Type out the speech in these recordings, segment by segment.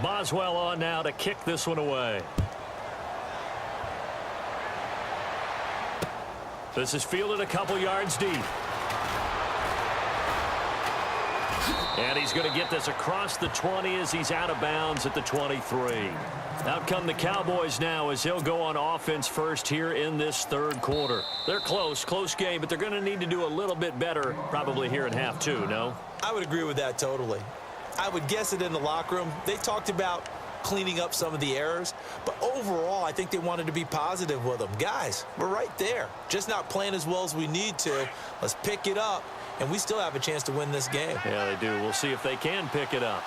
Boswell on now to kick this one away. This is fielded a couple yards deep. And he's going to get this across the 20 as he's out of bounds at the 23. Out come the Cowboys now as he'll go on offense first here in this third quarter. They're close game, but they're going to need to do a little bit better probably here in half two, no? I would agree with that totally. I would guess it in the locker room. They talked about cleaning up some of the errors, but overall, I think they wanted to be positive with them. Guys, we're right there. Just not playing as well as we need to. Let's pick it up, and we still have a chance to win this game. Yeah, they do. We'll see if they can pick it up.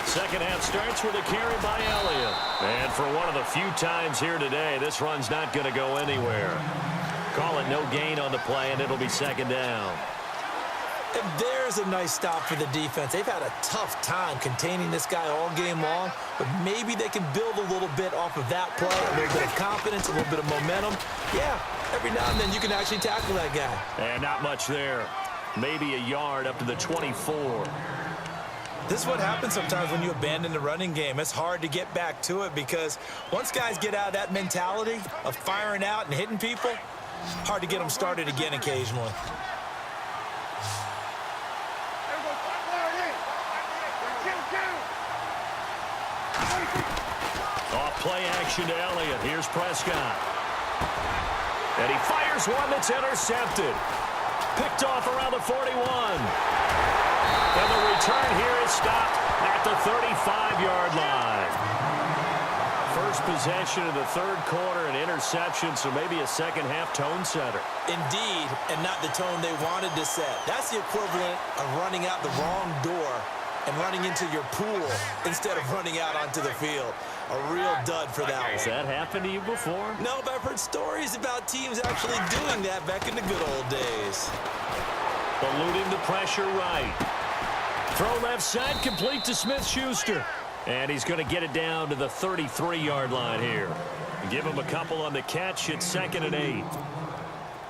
Second half starts with a carry by Elliott. And for one of the few times here today, this run's not going to go anywhere. Call it no gain on the play, and it'll be second down. And there's a nice stop for the defense. They've had a tough time containing this guy all game long, but maybe they can build a little bit off of that play, a little bit of confidence, a little bit of momentum. Yeah, every now and then you can actually tackle that guy. And not much there. Maybe a yard up to the 24. This is what happens sometimes when you abandon the running game. It's hard to get back to it because once guys get out of that mentality of firing out and hitting people, hard to get them started again occasionally. Off play action to Elliott. Here's Prescott. And he fires one that's intercepted. Picked off around the 41. And the return here is stopped at the 35-yard line. First possession of the third quarter, an interception, so maybe a second-half tone setter. Indeed, and not the tone they wanted to set. That's the equivalent of running out the wrong door and running into your pool instead of running out onto the field. A real dud for that one. Has that happened to you before? No, but I've heard stories about teams actually doing that back in the good old days. Eluding the pressure right. Throw left side, complete to Smith-Schuster. And he's going to get it down to the 33-yard line here. Give him a couple on the catch. It's 2nd and 8.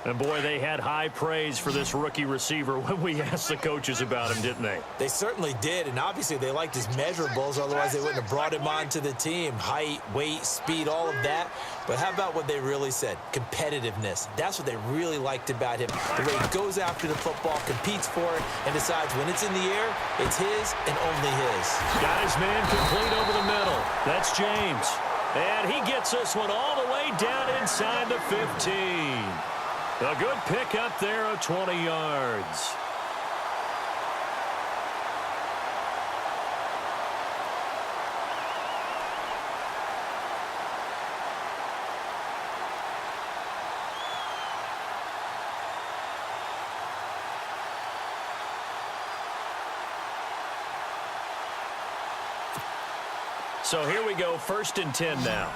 And, boy, they had high praise for this rookie receiver when we asked the coaches about him, didn't they? They certainly did, and obviously they liked his measurables. Otherwise, they wouldn't have brought him onto the team. Height, weight, speed, all of that. But how about what they really said? Competitiveness. That's what they really liked about him. The way he goes after the football, competes for it, and decides when it's in the air, it's his and only his. Got his man complete over the middle. That's James. And he gets this one all the way down inside the 15. A good pick up there of 20 yards. So here we go, 1st and 10 now.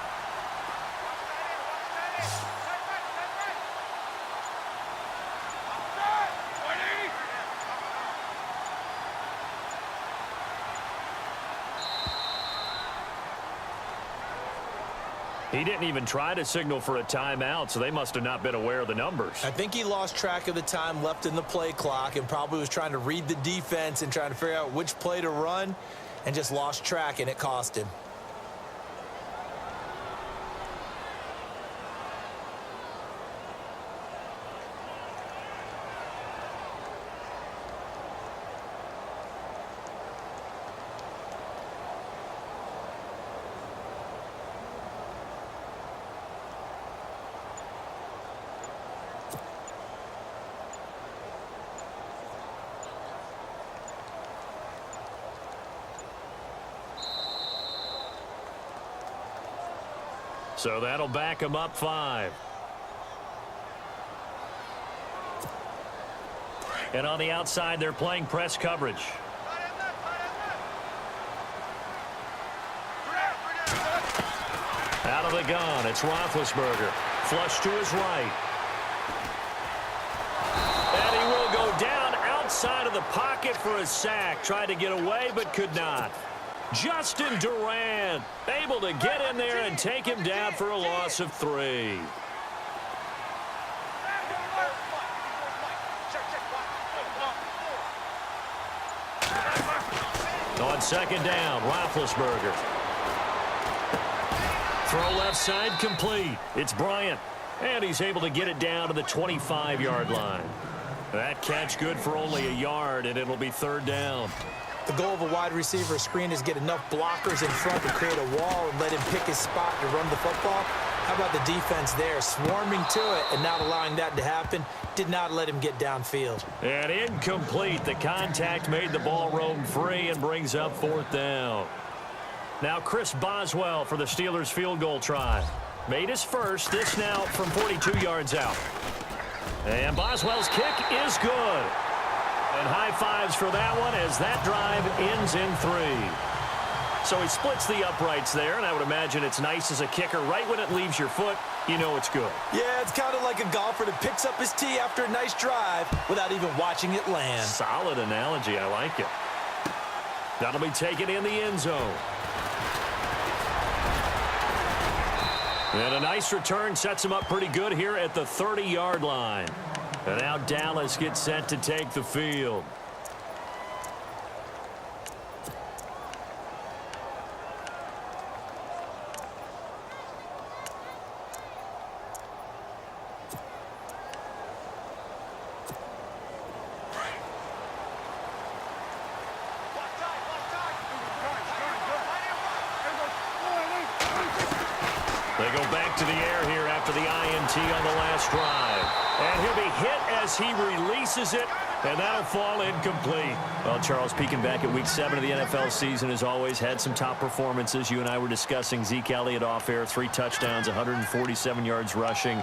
He didn't even try to signal for a timeout, so they must have not been aware of the numbers. I think he lost track of the time left in the play clock and probably was trying to read the defense and trying to figure out which play to run and just lost track, and it cost him. So that'll back him up 5. And on the outside, they're playing press coverage. Out of the gun, it's Roethlisberger. Flush to his right. And he will go down outside of the pocket for a sack. Tried to get away, but could not. Justin Durant able to get in there and take him down for a loss of 3. on second down, Roethlisberger. Throw left side complete. It's Bryant. And he's able to get it down to the 25-yard line. That catch good for only a yard, and it'll be third down. The goal of a wide receiver screen is get enough blockers in front to create a wall and let him pick his spot to run the football. How about the defense there, swarming to it and not allowing that to happen? Did not let him get downfield. And incomplete. The contact made the ball roam free and brings up fourth down. Now Chris Boswell for the Steelers field goal try. Made his first. This now from 42 yards out. And Boswell's kick is good. And high fives for that one as that drive ends in 3. So he splits the uprights there, and I would imagine it's nice as a kicker. Right when it leaves your foot, you know it's good. Yeah, it's kind of like a golfer that picks up his tee after a nice drive without even watching it land. Solid analogy. I like it. That'll be taken in the end zone. And a nice return sets him up pretty good here at the 30-yard line. And now Dallas gets set to take the field. They go back to the air here after the INT on the last drive. And he'll be hit as he releases it, and that'll fall incomplete. Well, Charles, peeking back at Week 7 of the NFL season, as always, had some top performances. You and I were discussing Zeke Elliott off air, 3 touchdowns, 147 yards rushing.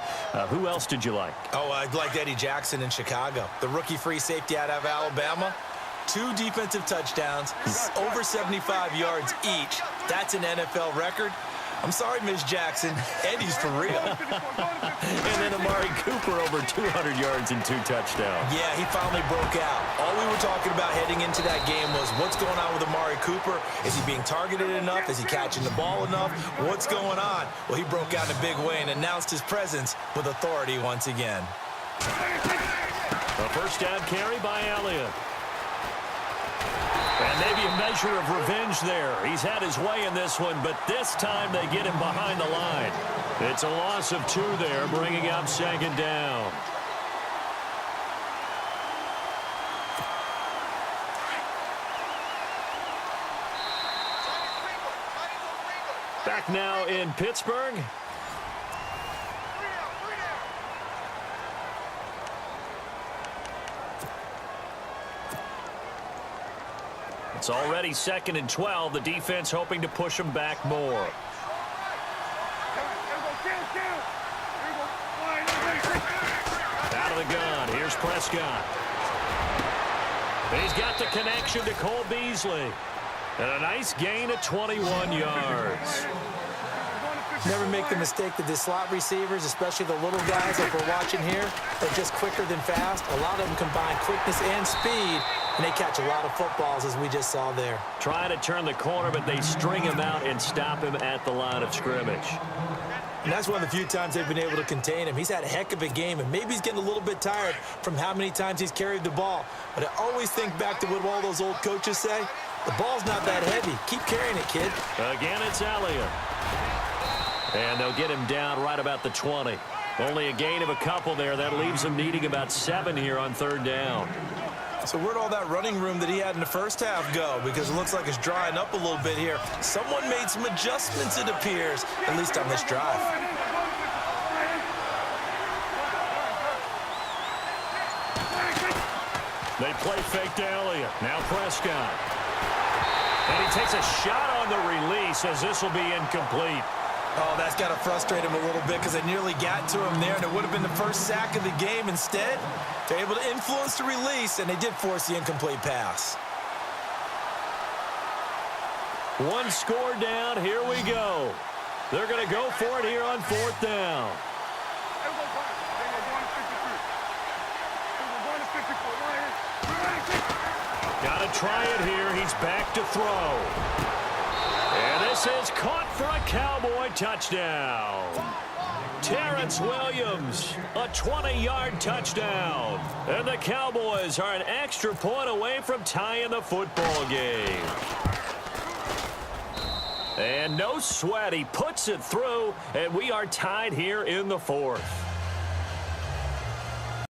Who else did you like? Oh, I liked Eddie Jackson in Chicago. The rookie free safety out of Alabama. 2 defensive touchdowns, over 75 yards each. That's an NFL record. I'm sorry, Ms. Jackson. Eddie's for real. And then Amari Cooper over 200 yards and 2 touchdowns. Yeah, he finally broke out. All we were talking about heading into that game was what's going on with Amari Cooper? Is he being targeted enough? Is he catching the ball enough? What's going on? Well, he broke out in a big way and announced his presence with authority once again. A first down carry by Elliott. And maybe a measure of revenge there. He's had his way in this one, but this time they get him behind the line. It's a loss of 2 there, bringing up second down. Back now in Pittsburgh. It's already 2nd and 12. The defense hoping to push them back more. Out of the gun. Here's Prescott. He's got the connection to Cole Beasley. And a nice gain of 21 yards. Never make the mistake that the slot receivers, especially the little guys like we're watching here, are just quicker than fast. A lot of them combine quickness and speed, and they catch a lot of footballs, as we just saw there. Trying to turn the corner, but they string him out and stop him at the line of scrimmage. And that's one of the few times they've been able to contain him. He's had a heck of a game, and maybe he's getting a little bit tired from how many times he's carried the ball. But I always think back to what all those old coaches say. The ball's not that heavy. Keep carrying it, kid. Again, it's Elliott. And they'll get him down right about the 20. Only a gain of a couple there. That leaves him needing about 7 here on 3rd down. So where'd all that running room that he had in the first half go? Because it looks like it's drying up a little bit here. Someone made some adjustments, it appears, at least on this drive. They play fake to Elliott. Now Prescott. And he takes a shot on the release as this will be incomplete. Oh, that's got to frustrate him a little bit because they nearly got to him there, and it would have been the first sack of the game. Instead, they're able to influence the release, and they did force the incomplete pass. 1 score down. Here we go. They're going to go for it here on 4th down. Got to try it here. He's back to throw. And this is caught for a Cowboy touchdown. Terrence Williams, a 20-yard touchdown. And the Cowboys are an extra point away from tying the football game. And no sweat. He puts it through, and we are tied here in the fourth.